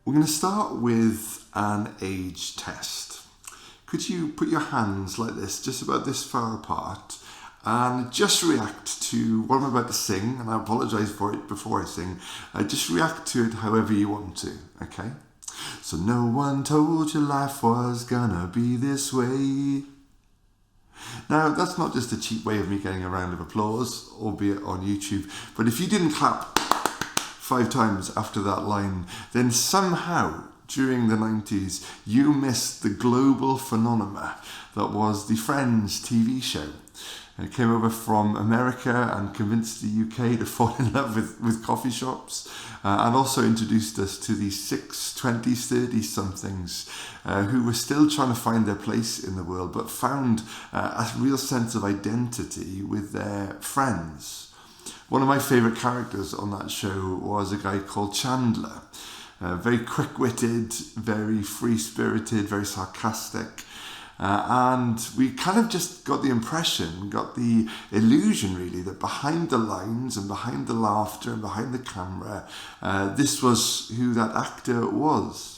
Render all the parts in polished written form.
We're going to start with an age test. Could you put your hands like this, just about this far apart, and just react to what I'm about to sing, and I apologise for it before I sing. Just react to it however you want to, okay? So no one told you life was gonna be this way. Now, that's not just a cheap way of me getting a round of applause, albeit on YouTube, but if you didn't clap 5 times after that line, then somehow during the 90s you missed the global phenomenon that was the Friends TV show. It came over from America and convinced the UK to fall in love with coffee shops, and also introduced us to these 20s, 30s somethings who were still trying to find their place in the world, but found a real sense of identity with their friends. One of my favourite characters on that show was a guy called Chandler. Very quick-witted, very free-spirited, very sarcastic. And we kind of just got the impression, got the illusion really, that behind the lines and behind the laughter and behind the camera, this was who that actor was.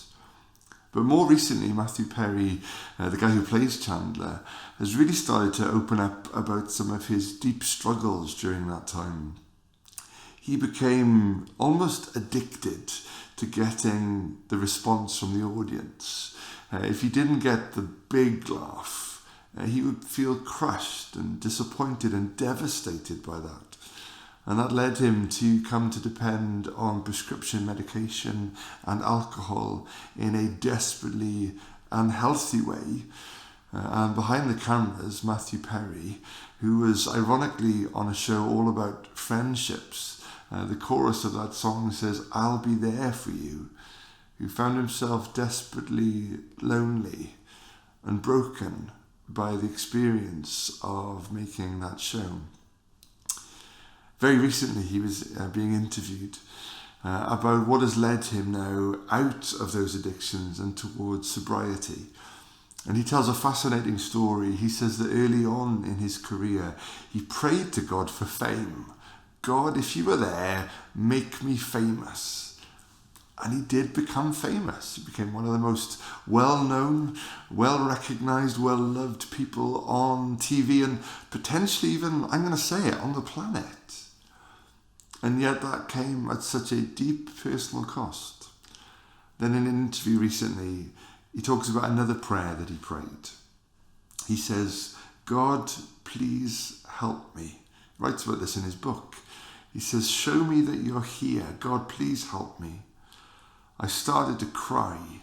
But more recently, Matthew Perry, the guy who plays Chandler, has really started to open up about some of his deep struggles during that time. He became almost addicted to getting the response from the audience. If he didn't get the big laugh, he would feel crushed and disappointed and devastated by that. And that led him to come to depend on prescription medication and alcohol in a desperately unhealthy way. And behind the cameras, Matthew Perry, who was ironically on a show all about friendships, the chorus of that song says, "I'll be there for you," who found himself desperately lonely and broken by the experience of making that show. Very recently he was being interviewed about what has led him now out of those addictions and towards sobriety. And he tells a fascinating story. He says that early on in his career, he prayed to God for fame. God, if you were there, make me famous. And he did become famous. He became one of the most well-known, well-recognised, well-loved people on TV and potentially even, I'm going to say it, on the planet. And yet that came at such a deep personal cost. Then in an interview recently, he talks about another prayer that he prayed. He says, "God, please help me." He writes about this in his book. He says, "Show me that you're here. God, please help me." I started to cry.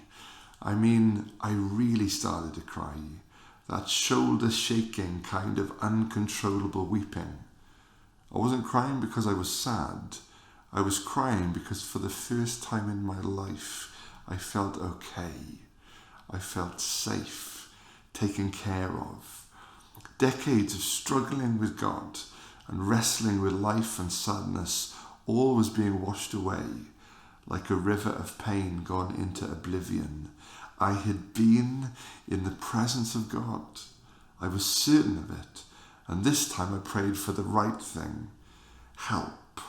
I really started to cry. That shoulder-shaking kind of uncontrollable weeping. I wasn't crying because I was sad. I was crying because for the first time in my life, I felt okay. I felt safe, taken care of. Decades of struggling with God and wrestling with life and sadness, all was being washed away. Like a river of pain gone into oblivion. I had been in the presence of God. I was certain of it. And this time I prayed for the right thing. Help.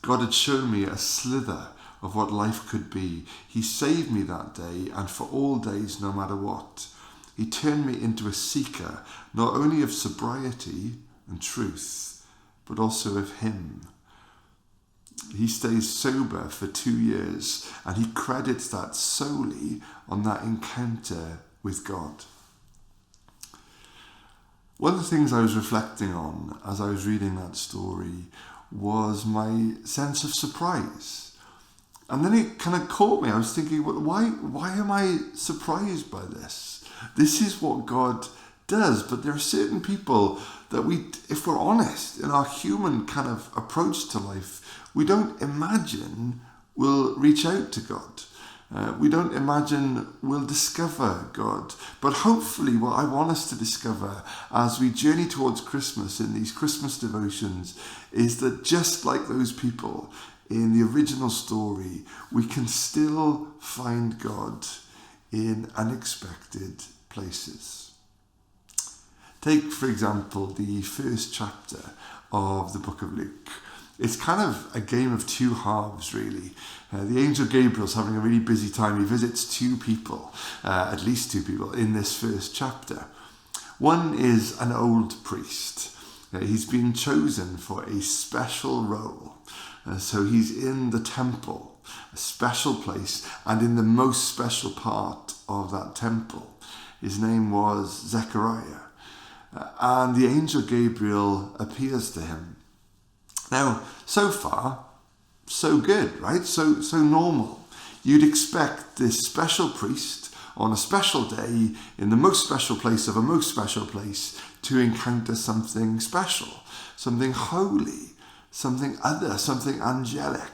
God had shown me a slither of what life could be. He saved me that day and for all days, no matter what. He turned me into a seeker, not only of sobriety and truth, but also of Him. He stays sober for 2 years and he credits that solely on that encounter with God. One of the things I was reflecting on as I was reading that story was my sense of surprise. And then it kind of caught me. I was thinking, well, why am I surprised by this? This is what God does, but there are certain people that we, if we're honest, in our human kind of approach to life, we don't imagine we'll reach out to God. We don't imagine we'll discover God. But hopefully what I want us to discover as we journey towards Christmas in these Christmas devotions is that just like those people in the original story, we can still find God in unexpected places. Take, for example, the first chapter of the book of Luke. It's kind of a game of two halves, really. The angel Gabriel's having a really busy time. He visits two people, at least two people, in this first chapter. One is an old priest. He's been chosen for a special role. So he's in the temple, a special place, and in the most special part of that temple. His name was Zechariah. And the angel Gabriel appears to him. Now, so far, so good, right? So normal. You'd expect this special priest on a special day in the most special place of a most special place to encounter something special, something holy, something other, something angelic.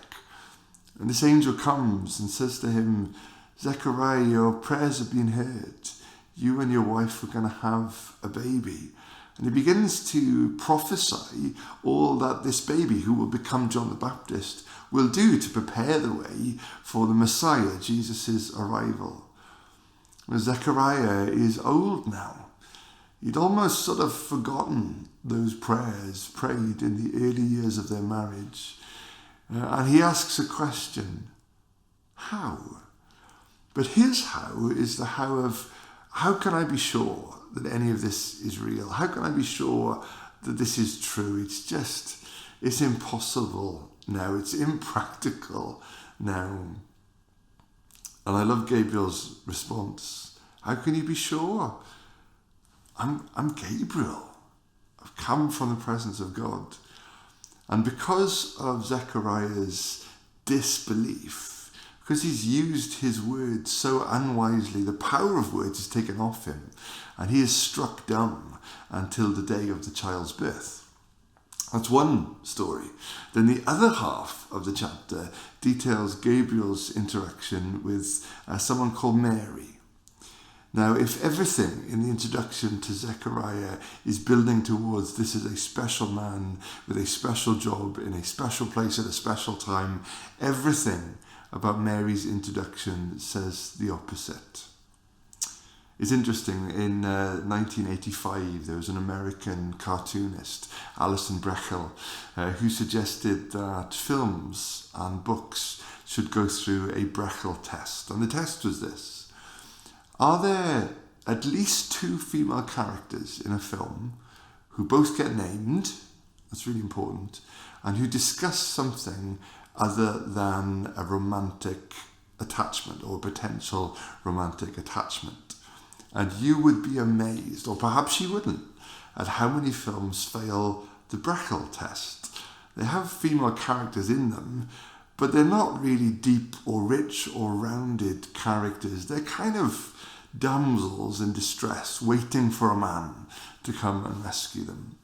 And this angel comes and says to him, Zechariah, your prayers have been heard. You and your wife are going to have a baby. And he begins to prophesy all that this baby, who will become John the Baptist, will do to prepare the way for the Messiah, Jesus' arrival. Well, Zechariah is old now. He'd almost sort of forgotten those prayers prayed in the early years of their marriage. And he asks a question, how? But his how is the how of, how can I be sure that any of this is real? How can I be sure that this is true? It's impossible now. It's impractical now. And I love Gabriel's response. How can you be sure? I'm Gabriel. I've come from the presence of God. And because of Zechariah's disbelief, because he's used his words so unwisely, the power of words is taken off him, and he is struck dumb until the day of the child's birth. That's one story. Then the other half of the chapter details Gabriel's interaction with someone called Mary. Now, if everything in the introduction to Zechariah is building towards this is a special man with a special job in a special place at a special time, everything about Mary's introduction says the opposite. It's interesting, in 1985 there was an American cartoonist, Alison Bechtel, who suggested that films and books should go through a Bechtel test. And the test was this: are there at least two female characters in a film who both get named, that's really important, and who discuss something other than a romantic attachment or potential romantic attachment? And you would be amazed, or perhaps you wouldn't, at how many films fail the Bechtel test. They have female characters in them, but they're not really deep or rich or rounded characters. They're kind of damsels in distress, waiting for a man to come and rescue them.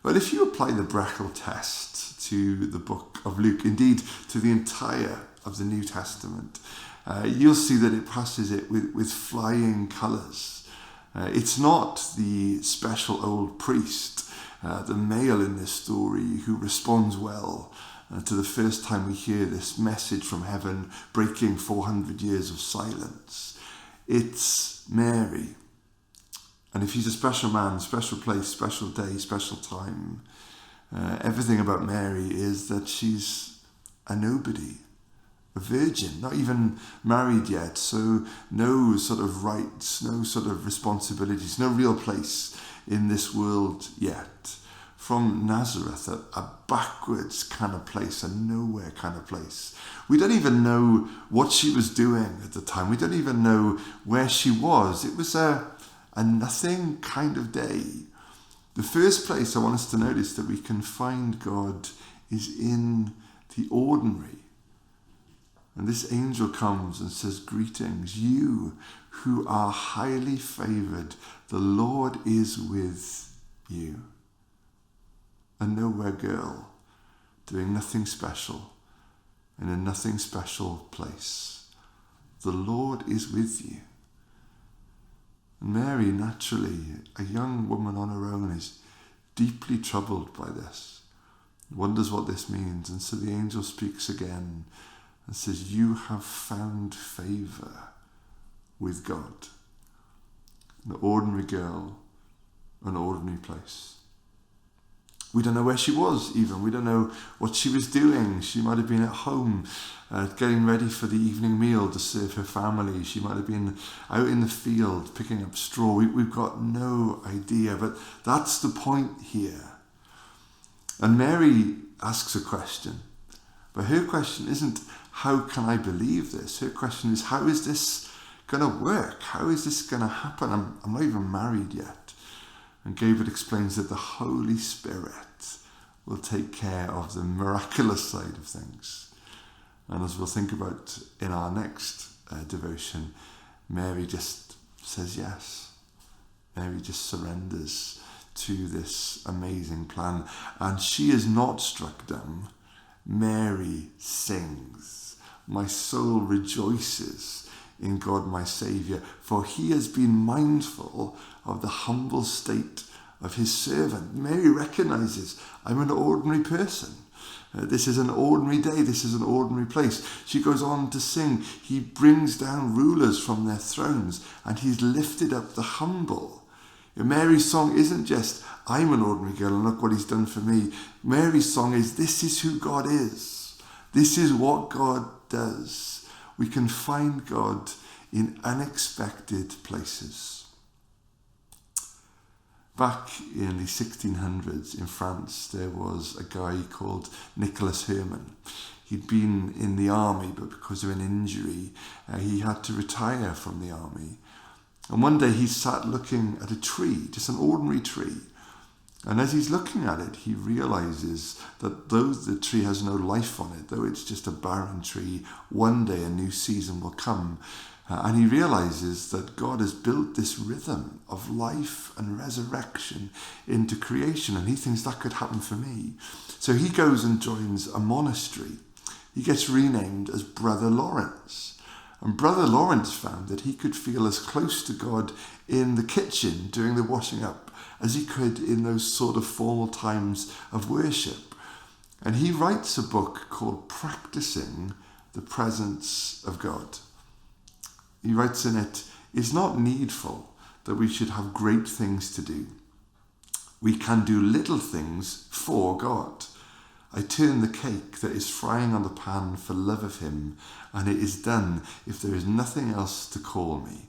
Well, if you apply the Bechtel test to the book of Luke, indeed to the entire of the New Testament, you'll see that it passes it with flying colours. It's not the special old priest, the male in this story, who responds well to the first time we hear this message from heaven breaking 400 years of silence. It's Mary. And if he's a special man, special place, special day, special time, everything about Mary is that she's a nobody, a virgin, not even married yet, so no sort of rights, no sort of responsibilities, no real place in this world yet. From Nazareth, a backwards kind of place, a nowhere kind of place. We don't even know what she was doing at the time. We don't even know where she was. It was a nothing kind of day. The first place I want us to notice that we can find God is in the ordinary. And this angel comes and says, "Greetings, you who are highly favoured. The Lord is with you." A nowhere girl doing nothing special in a nothing special place. The Lord is with you. And Mary, naturally, a young woman on her own, is deeply troubled by this, wonders what this means. And so the angel speaks again and says, "You have found favour with God." An ordinary girl, an ordinary place. We don't know where she was even. We don't know what she was doing. She might have been at home getting ready for the evening meal to serve her family. She might have been out in the field picking up straw. We've got no idea, but that's the point here. And Mary asks a question, but her question isn't, how can I believe this? Her question is, how is this going to work? How is this going to happen? I'm not even married yet. And Gabriel explains that the Holy Spirit will take care of the miraculous side of things. And as we'll think about in our next devotion, Mary just says yes. Mary just surrenders to this amazing plan. And she is not struck dumb. Mary sings. My soul rejoices in God my Saviour, for he has been mindful of the humble state of his servant. Mary recognizes, I'm an ordinary person. This is an ordinary day. This is an ordinary place. She goes on to sing, he brings down rulers from their thrones and he's lifted up the humble. Mary's song isn't just, I'm an ordinary girl and look what he's done for me. Mary's song is, this is who God is. This is what God does. We can find God in unexpected places. Back in the 1600s in France, there was a guy called Nicholas Herman. He'd been in the army, but because of an injury, he had to retire from the army. And one day he sat looking at a tree, just an ordinary tree. And as he's looking at it, he realizes that though the tree has no life on it, though it's just a barren tree, one day a new season will come. And he realizes that God has built this rhythm of life and resurrection into creation. And he thinks that could happen for me. So he goes and joins a monastery. He gets renamed as Brother Lawrence. And Brother Lawrence found that he could feel as close to God in the kitchen doing the washing up as he could in those sort of formal times of worship. And he writes a book called Practicing the Presence of God. He writes in it, it's not needful that we should have great things to do. We can do little things for God. I turn the cake that is frying on the pan for love of him, and it is done if there is nothing else to call me.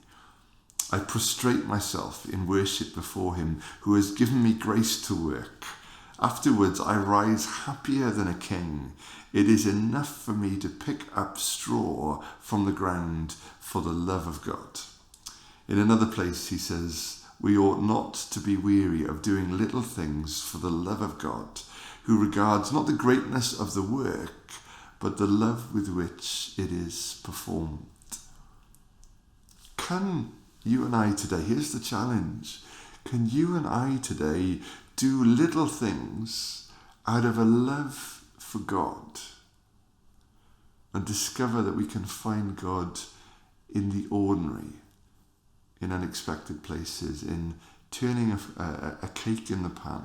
I prostrate myself in worship before him who has given me grace to work. Afterwards I rise happier than a king. It is enough for me to pick up straw from the ground for the love of God. In another place he says, we ought not to be weary of doing little things for the love of God, who regards not the greatness of the work, but the love with which it is performed. Can you and I today, here's the challenge, can you and I today do little things out of a love for God and discover that we can find God in the ordinary, in unexpected places, in turning a cake in the pan,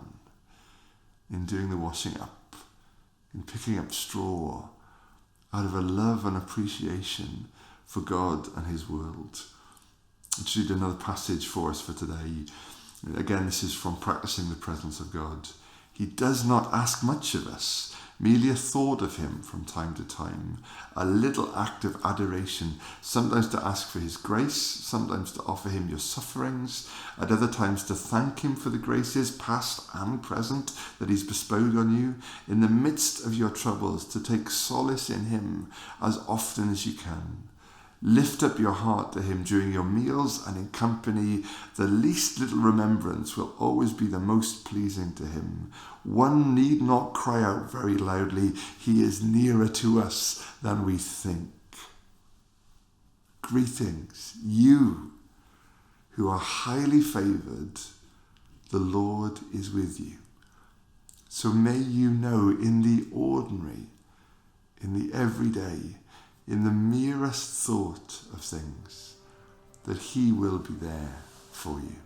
in doing the washing up, in picking up straw, out of a love and appreciation for God and his world. Let's read another passage for us for today. Again, this is from Practicing the Presence of God. He does not ask much of us, merely a thought of him from time to time, a little act of adoration, sometimes to ask for his grace, sometimes to offer him your sufferings, at other times to thank him for the graces, past and present, that he's bestowed on you, in the midst of your troubles, to take solace in him as often as you can. Lift up your heart to him during your meals and in company. The least little remembrance will always be the most pleasing to him. One need not cry out very loudly. He is nearer to us than we think. Greetings, you who are highly favoured. The Lord is with you. So may you know in the ordinary, in the everyday, in the merest thought of things, that he will be there for you.